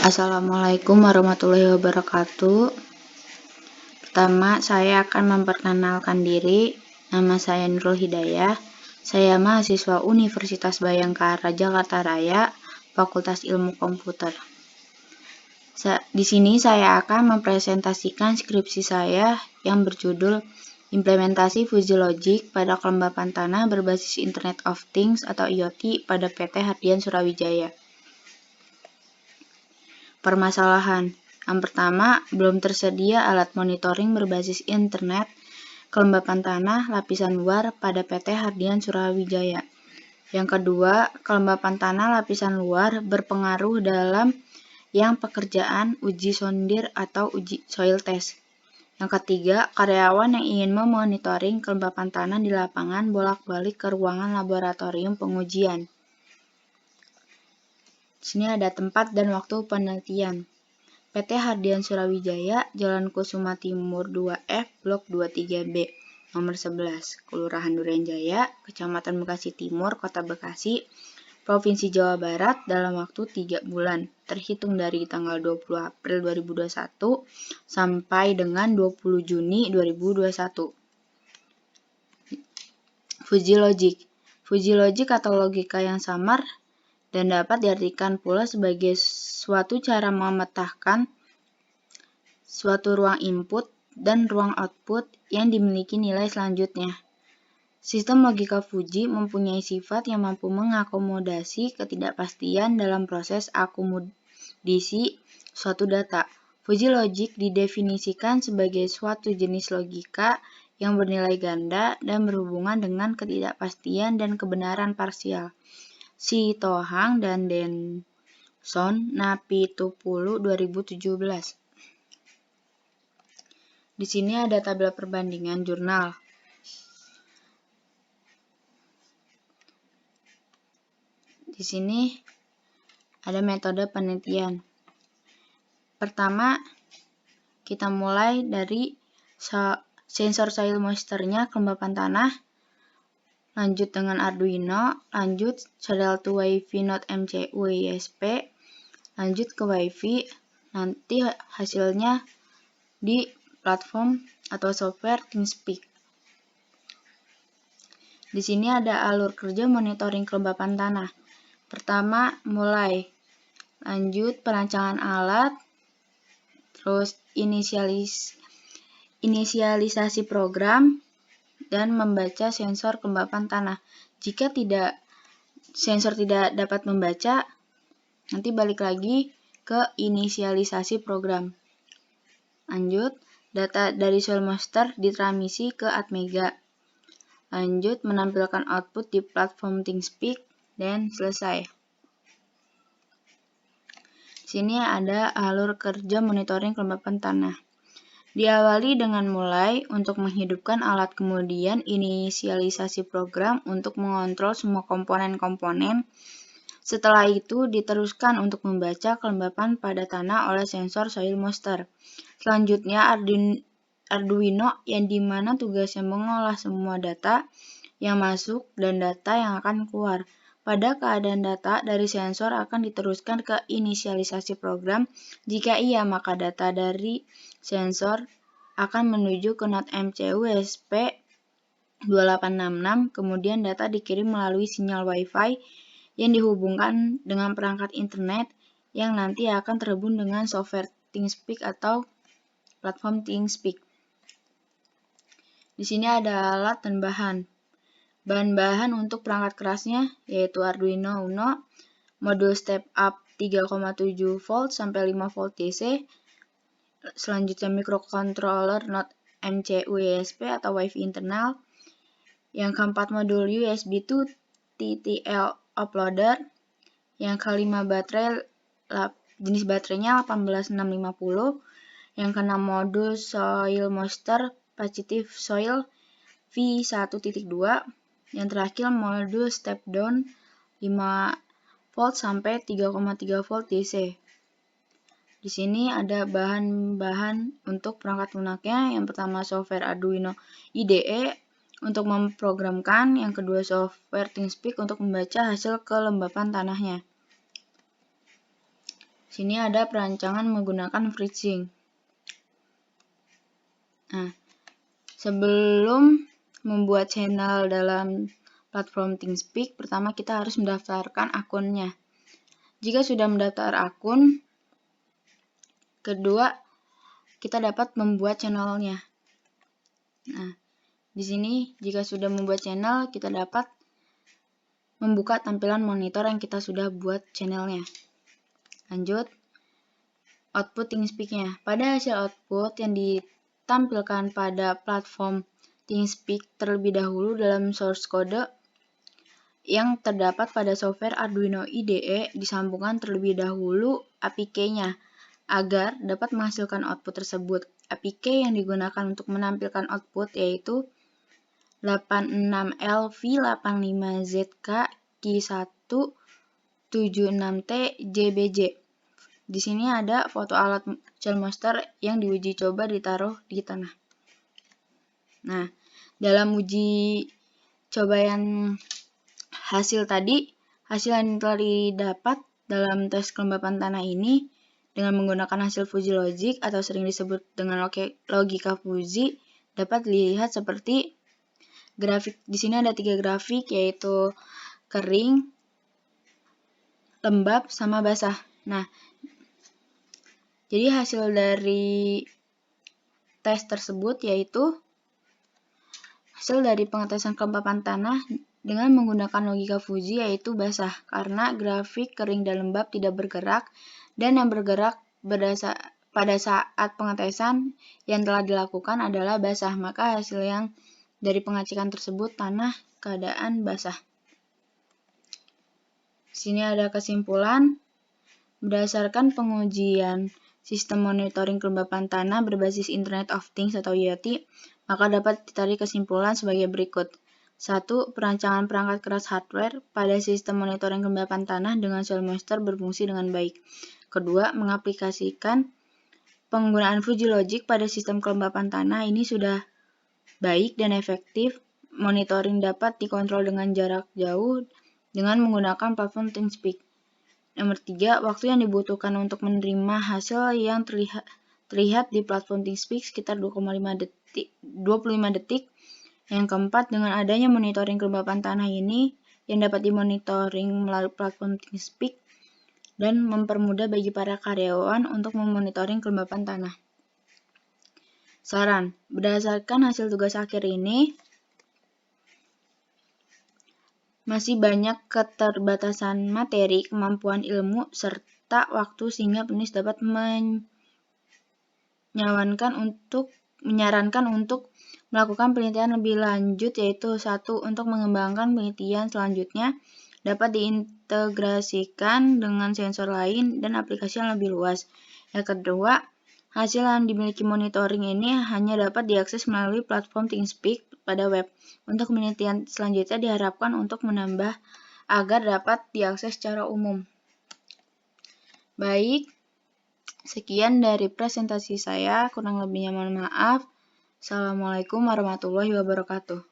Assalamualaikum warahmatullahi wabarakatuh. Pertama, saya akan memperkenalkan diri. Nama saya Nurul Hidayah. Saya mahasiswa Universitas Bhayangkara Jakarta Raya, Fakultas Ilmu Komputer. Di sini saya akan mempresentasikan skripsi saya yang berjudul Implementasi Fuzzy Logic pada kelembapan tanah berbasis Internet of Things atau IoT pada PT Hardian Surawijaya. Permasalahan. Yang pertama, belum tersedia alat monitoring berbasis internet kelembapan tanah lapisan luar pada PT Hardian Surawijaya. Yang kedua, kelembapan tanah lapisan luar berpengaruh dalam yang pekerjaan uji sondir atau uji soil test. Yang ketiga, karyawan yang ingin memonitoring kelembapan tanah di lapangan bolak-balik ke ruangan laboratorium pengujian. Di sini ada tempat dan waktu penelitian. PT Hardian Surawijaya, Jalan Kusuma Timur 2F, Blok 23B, nomor 11, Kelurahan Durenjaya, Kecamatan Bekasi Timur, Kota Bekasi, Provinsi Jawa Barat dalam waktu 3 bulan, terhitung dari tanggal 20 April 2021 sampai dengan 20 Juni 2021. Fuzzy Logic. Fuzzy Logic atau logika yang samar dan dapat diartikan pula sebagai suatu cara memetakan suatu ruang input dan ruang output yang dimiliki nilai selanjutnya. Sistem logika Fuzzy mempunyai sifat yang mampu mengakomodasi ketidakpastian dalam proses akomodisi suatu data. Fuzzy Logic didefinisikan sebagai suatu jenis logika yang bernilai ganda dan berhubungan dengan ketidakpastian dan kebenaran parsial. Sitohang dan Denson, Napitupulu 2017. Di sini ada tabel perbandingan jurnal. Di sini ada metode penelitian. Pertama, kita mulai dari sensor soil moisture-nya kelembapan tanah, lanjut dengan Arduino, lanjut serial to Wi-Fi Node MCU ISP, lanjut ke Wi-Fi, nanti hasilnya di platform atau software ThinkSpeak. Di sini ada alur kerja monitoring kelembapan tanah. Pertama, mulai, lanjut perancangan alat, terus inisialisasi program, dan membaca sensor kelembapan tanah. Jika sensor tidak dapat membaca, nanti balik lagi ke inisialisasi program. Lanjut, data dari soil moisture ditransmisi ke Atmega. Lanjut, menampilkan output di platform ThinkSpeak, dan selesai. Di sini ada alur kerja monitoring kelembapan tanah. Diawali dengan mulai untuk menghidupkan alat, kemudian inisialisasi program untuk mengontrol semua komponen-komponen. Setelah itu diteruskan untuk membaca kelembapan pada tanah oleh sensor soil moisture. Selanjutnya Arduino yang dimana tugasnya mengolah semua data yang masuk dan data yang akan keluar. Pada keadaan data dari sensor akan diteruskan ke inisialisasi program. Jika iya, maka data dari sensor akan menuju ke node MCU ISP 2866, kemudian data dikirim melalui sinyal Wi-Fi yang dihubungkan dengan perangkat internet yang nanti akan terhubung dengan software ThinkSpeak atau platform ThinkSpeak. Di sini ada alat dan bahan. Bahan-bahan untuk perangkat kerasnya yaitu Arduino Uno, modul step up 3,7 volt sampai 5 volt DC, selanjutnya microcontroller node MCU ISP atau Wi-Fi internal, yang keempat modul USB to TTL uploader, yang kelima baterai, jenis baterainya 18650, yang keenam modul soil moisture positive soil V1.2, yang terakhir modul step down 5 volt sampai 3,3 volt DC. Di sini ada bahan-bahan untuk perangkat lunaknya. Yang pertama software Arduino IDE untuk memprogramkan, yang kedua software ThinkSpeak untuk membaca hasil kelembapan tanahnya. Sini ada perancangan menggunakan FreeSync. Nah, sebelum membuat channel dalam platform TeamSpeak, pertama kita harus mendaftarkan akunnya. Jika sudah mendaftar akun, kedua kita dapat membuat channelnya. Nah, di sini jika sudah membuat channel, kita dapat membuka tampilan monitor yang kita sudah buat channelnya. Lanjut, output TeamSpeak-nya. Pada hasil output yang ditampilkan pada platform TeamSpeak terlebih dahulu dalam source code yang terdapat pada software Arduino IDE disambungkan terlebih dahulu APK-nya agar dapat menghasilkan output tersebut. APK yang digunakan untuk menampilkan output yaitu 86L-V85ZK-Q176T-JBJ. Di sini ada foto alat Cellmaster yang diuji coba ditaruh di tanah. Nah, dalam uji coba yang hasil yang telah didapat dalam tes kelembapan tanah ini dengan menggunakan hasil Fuzzy Logic atau sering disebut dengan logika Fuzzy dapat dilihat seperti grafik. Di sini ada 3 grafik yaitu kering, lembab, sama basah. Nah, jadi hasil dari tes tersebut yaitu hasil dari pengetesan kelembapan tanah dengan menggunakan logika Fuzzy yaitu basah, karena grafik kering dan lembab tidak bergerak dan yang bergerak pada saat pengetesan yang telah dilakukan adalah basah, maka hasil yang dari pengecekan tersebut tanah keadaan basah. Sini ada kesimpulan. Berdasarkan pengujian sistem monitoring kelembapan tanah berbasis Internet of Things atau IoT, maka dapat ditarik kesimpulan sebagai berikut. 1. Perancangan perangkat keras hardware pada sistem monitoring kelembapan tanah dengan Cellmaster berfungsi dengan baik. Kedua, mengaplikasikan penggunaan Fuzzy Logic pada sistem kelembapan tanah ini sudah baik dan efektif. Monitoring dapat dikontrol dengan jarak jauh dengan menggunakan platform TeamSpeak. Nomor 3, waktu yang dibutuhkan untuk menerima hasil yang terlihat di platform TeamSpeak sekitar 25 detik. Yang keempat, dengan adanya monitoring kelembapan tanah ini yang dapat dimonitoring melalui platform TeamSpeak dan mempermudah bagi para karyawan untuk memonitoring kelembapan tanah. Saran, berdasarkan hasil tugas akhir ini, masih banyak keterbatasan materi, kemampuan ilmu, serta waktu sehingga penulis dapat menyarankan untuk melakukan penelitian lebih lanjut, yaitu 1. Untuk mengembangkan penelitian selanjutnya dapat diintegrasikan dengan sensor lain dan aplikasi yang lebih luas. Yang kedua, hasil yang dimiliki monitoring ini hanya dapat diakses melalui platform TeamSpeak pada web. Untuk penelitian selanjutnya diharapkan untuk menambah agar dapat diakses secara umum. Baik, sekian dari presentasi saya, kurang lebihnya mohon maaf. Assalamualaikum warahmatullahi wabarakatuh.